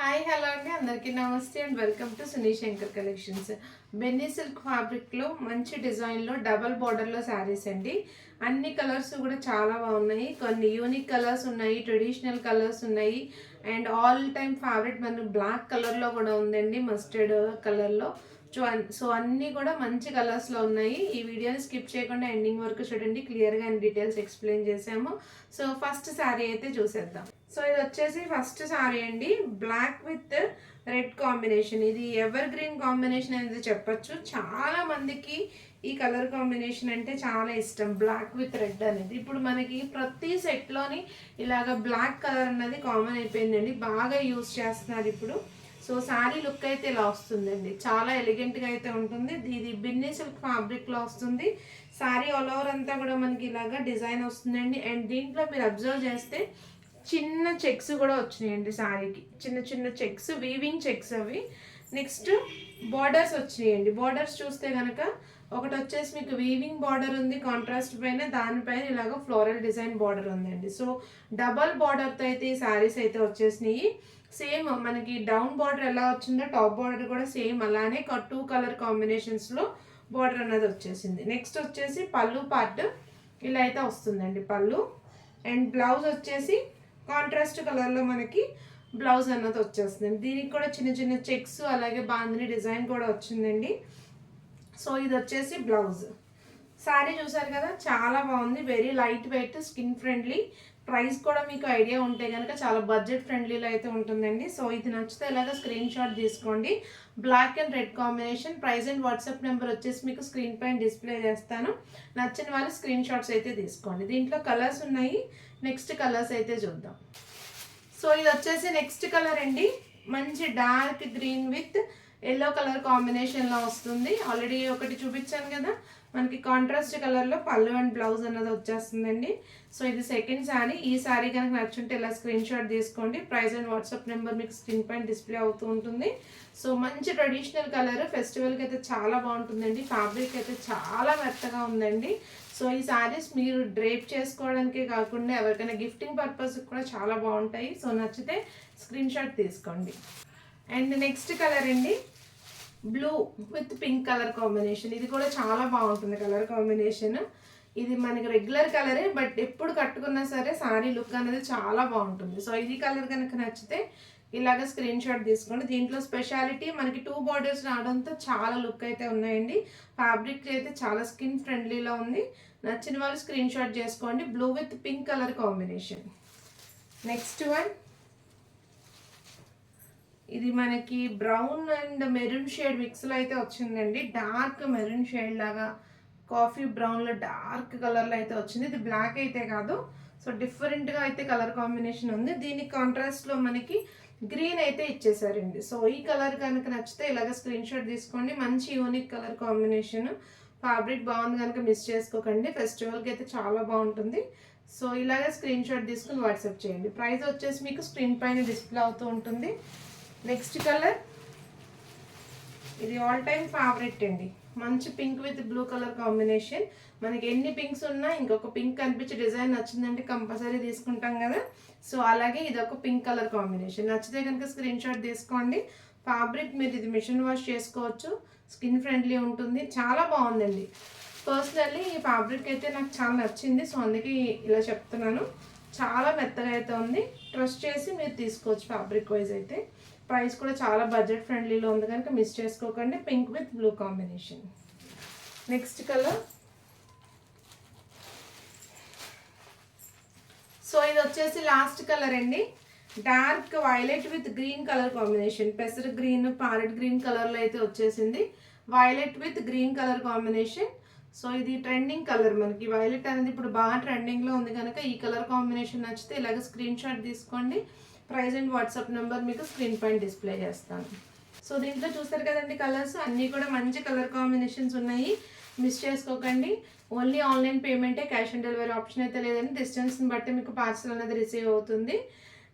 Hi hello అండి, అందరికీ నమస్తే and welcome to Suni Shankar collections. బెన్నీ సిల్క్ ఫ్యాబ్రిక్లో మంచి డిజైన్లో డబల్ బార్డర్లో శారీస్ అండి. అన్ని కలర్స్ కూడా చాలా బాగున్నాయి. కొన్ని యూనిక్ కలర్స్ ఉన్నాయి, ట్రెడిషనల్ కలర్స్ ఉన్నాయి అండ్ ఆల్ టైమ్ ఫేవరెట్ మనకు బ్లాక్ కలర్లో కూడా ఉందండి, మస్టర్డ్ కలర్లో. సో అన్నీ కూడా మంచి కలర్స్లో ఉన్నాయి. ఈ వీడియోని స్కిప్ చేయకుండా ఎండింగ్ వరకు చూడండి, క్లియర్గా అండ్ డీటెయిల్స్ ఎక్స్ప్లెయిన్ చేసాము. సో ఫస్ట్ శారీ అయితే చూసేద్దాం. సో ఇది వచ్చేసి ఫస్ట్ శారీ అండి, బ్లాక్ విత్ రెడ్ కాంబినేషన్. ఇది ఎవర్ గ్రీన్ కాంబినేషన్ అనేది చెప్పొచ్చు. చాలా మందికి ఈ కలర్ కాంబినేషన్ అంటే చాలా ఇష్టం, బ్లాక్ విత్ రెడ్ అనేది. ఇప్పుడు మనకి ప్రతి సెట్లోని ఇలాగ బ్లాక్ కలర్ అన్నది కామన్ అయిపోయిందండి, బాగా యూజ్ చేస్తున్నారు ఇప్పుడు. సో శారీ లుక్ అయితే ఇలా వస్తుందండి, చాలా ఎలిగెంట్గా అయితే ఉంటుంది. ఇది బిన్నీ సిల్క్ ఫ్యాబ్రిక్లో వస్తుంది. శారీ ఆల్ ఓవర్ అంతా కూడా మనకి ఇలాగా డిజైన్ వస్తుందండి. అండ్ దీంట్లో మీరు అబ్జర్వ్ చేస్తే చిన్న చెక్స్ కూడా వచ్చినాయండి శారీకి, చిన్న చిన్న చెక్స్, వీవింగ్ చెక్స్ అవి. నెక్స్ట్ బార్డర్స్ వచ్చినాయండి. బార్డర్స్ చూస్తే కనుక ఒకటి వచ్చేసి మీకు వీవింగ్ బార్డర్ ఉంది కాంట్రాస్ట్ పైన, దానిపైన ఇలాగ ఫ్లోరల్ డిజైన్ బార్డర్ ఉందండి. సో డబల్ బార్డర్తో అయితే ఈ శారీస్ అయితే వచ్చేసినాయి. సేమ్ మనకి డౌన్ బార్డర్ ఎలా వచ్చిందో టాప్ బార్డర్ కూడా సేమ్ అలానే 2 కలర్ కాంబినేషన్స్లో బార్డర్ అన్నది వచ్చేసింది. నెక్స్ట్ వచ్చేసి పళ్ళు పార్ట్ ఇలా అయితే వస్తుందండి పళ్ళు. అండ్ బ్లౌజ్ వచ్చేసి కాంట్రాస్ట్ కలర్లో మనకి బ్లౌజ్ అన్నది వచ్చేస్తుంది. దీనికి కూడా చిన్న చిన్న చెక్స్ అలాగే బాందిని డిజైన్ కూడా వచ్చిందండి. సో ఇది వచ్చేసి బ్లౌజ్. శారీ చూసారు కదా, చాలా బాగుంది, very light weight, skin friendly. Price కూడా మీకు ఐడియా ఉంటే కనుక చాలా బడ్జెట్ ఫ్రెండ్లీలో అయితే ఉంటుందండి. సో ఇది నచ్చితే ఇలాగ స్క్రీన్ షాట్ తీసుకోండి. Black and red combination. Price and WhatsApp number వచ్చేసి మీకు స్క్రీన్ పైన డిస్ప్లే చేస్తాను. నచ్చిన వాళ్ళు స్క్రీన్ షాట్స్ అయితే తీసుకోండి. దీంట్లో కలర్స్ ఉన్నాయి, నెక్స్ట్ కలర్స్ అయితే చూద్దాం. సో ఇది వచ్చేసి నెక్స్ట్ కలర్ అండి, మంచి dark green with yellow colour కాంబినేషన్లో వస్తుంది. ఆల్రెడీ ఒకటి చూపించాను కదా, మనకి కాంట్రాస్ట్ కలర్లో పళ్ళు అండ్ బ్లౌజ్ అన్నది వచ్చేస్తుందండి. సో ఇది సెకండ్ శారీ. ఈ శారీ కనుక నచ్చుంటే ఇలా స్క్రీన్ షాట్ తీసుకోండి. ప్రైస్ అండ్ వాట్సాప్ నెంబర్ మీకు స్క్రీన్ పైన డిస్ప్లే అవుతూ ఉంటుంది. సో మంచి ట్రెడిషనల్ కలర్, ఫెస్టివల్కి అయితే చాలా బాగుంటుందండి. ఫ్యాబ్రిక్ అయితే చాలా మెత్తగా ఉందండి. సో ఈ శారీస్ మీరు డ్రేప్ చేసుకోవడానికే కాకుండా ఎవరికైనా గిఫ్టింగ్ పర్పస్ కూడా చాలా బాగుంటాయి. సో నచ్చితే స్క్రీన్ షాట్ తీసుకోండి. అండ్ నెక్స్ట్ కలర్ అండి, blue with pink colour combination. ఇది కూడా చాలా బాగుంటుంది కలర్ కాంబినేషన్. ఇది మనకి రెగ్యులర్ కలరే, బట్ ఎప్పుడు కట్టుకున్నా సరే శారీ లుక్ అనేది చాలా బాగుంటుంది. సో ఇది కలర్ కనుక నచ్చితే ఇలాగ స్క్రీన్ షాట్ తీసుకోండి. దీంట్లో స్పెషాలిటీ మనకి 2 బార్డర్స్ రావడంతో చాలా లుక్ అయితే ఉన్నాయండి. ఫ్యాబ్రిక్ అయితే చాలా స్కిన్ ఫ్రెండ్లీలో ఉంది. నచ్చిన వాళ్ళు స్క్రీన్ షాట్ చేసుకోండి. Blue with pink colour combination. Next one, ఇది మనకి బ్రౌన్ అండ్ మెరూన్ షేడ్ మిక్స్లో అయితే వచ్చిందండి. డార్క్ మెరూన్ షేడ్ లాగా కాఫీ బ్రౌన్లో డార్క్ కలర్లో అయితే వచ్చింది. ఇది బ్లాక్ అయితే కాదు, సో డిఫరెంట్గా అయితే కలర్ కాంబినేషన్ ఉంది. దీనికి కాంట్రాస్ట్లో మనకి గ్రీన్ అయితే ఇచ్చేసారండి. సో ఈ కలర్ కనుక నచ్చితే ఇలాగ స్క్రీన్ షాట్ తీసుకోండి. మంచి యూనిక్ కలర్ కాంబినేషన్. ఫ్యాబ్రిక్ బాగుంది కనుక మిస్ చేసుకోకండి, ఫెస్టివల్కి అయితే చాలా బాగుంటుంది. సో ఇలాగే స్క్రీన్ షాట్ తీసుకుని వాట్సాప్ చేయండి. ప్రైస్ వచ్చేసి మీకు స్క్రీన్ పైన డిస్ప్లే అవుతూ ఉంటుంది. నెక్స్ట్ కలర్, ఇది ఆల్ టైమ్ ఫేవరెట్ అండి, మంచి pink with blue colour combination. మనకి ఎన్ని పింక్స్ ఉన్నా ఇంకొక పింక్ కనిపించి డిజైన్ నచ్చిందంటే కంపల్సరీ తీసుకుంటాం కదా. సో అలాగే ఇది ఒక పింక్ కలర్ కాంబినేషన్. నచ్చితే కనుక స్క్రీన్ షాట్ తీసుకోండి. ఫ్యాబ్రిక్ మీరు ఇది మిషన్ వాష్ చేసుకోవచ్చు, స్కిన్ ఫ్రెండ్లీ ఉంటుంది, చాలా బాగుందండి. పర్సనల్లీ ఈ ఫ్యాబ్రిక్ అయితే నాకు చాలా నచ్చింది, సో అందుకే ఇలా చెప్తున్నాను. చాలా మెత్తగా అయితే ఉంది, ట్రస్ట్ చేసి మీరు తీసుకోవచ్చు ఫ్యాబ్రిక్ వైజ్ అయితే. ప్రైస్ కూడా చాలా బడ్జెట్ ఫ్రెండ్లీలో ఉంది కనుక మిస్ చేసుకోకండి. Pink with blue combination. Next colour, so ఇది వచ్చేసి లాస్ట్ కలర్ అండి, dark violet with green colour combination. పెసర్ గ్రీన్, ప్యారెట్ గ్రీన్ కలర్లో అయితే వచ్చేసింది. Violet with green colour combination. So ఇది ట్రెండింగ్ కలర్, మనకి వైలెట్ అనేది ఇప్పుడు బాగా ట్రెండింగ్లో ఉంది కనుక ఈ కలర్ కాంబినేషన్ నచ్చితే ఇలాగ స్క్రీన్ షాట్ తీసుకోండి. ప్రైస్ అండ్ వాట్సాప్ నెంబర్ మీకు స్క్రీన్ పైన డిస్ప్లే చేస్తాను. సో దీంట్లో చూస్తారు కదండి కలర్స్ అన్నీ కూడా మంచి కలర్ కాంబినేషన్స్ ఉన్నాయి, మిస్ చేసుకోకండి. ఓన్లీ ఆన్లైన్ పేమెంటే, క్యాష్ ఆన్ డెలివరీ ఆప్షన్ అయితే లేదండి. డిస్టెన్స్ని బట్టి మీకు పార్సల్ అనేది రిసీవ్ అవుతుంది.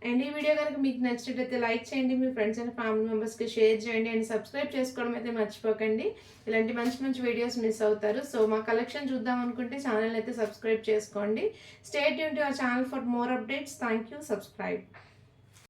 అండ్ ఈ వీడియో కనుక మీకు నచ్చినట్లయితే లైక్ చేయండి, మీ ఫ్రెండ్స్ అండ్ ఫ్యామిలీ మెంబర్స్కి షేర్ చేయండి అండ్ సబ్స్క్రైబ్ చేసుకోవడం అయితే మర్చిపోకండి. ఇలాంటి మంచి మంచి వీడియోస్ మిస్ అవుతారు. సో మా కలెక్షన్ చూద్దాం అనుకుంటే ఛానల్ అయితే సబ్స్క్రైబ్ చేసుకోండి. Stay tune to our channel for more updates. Thank you. Subscribe.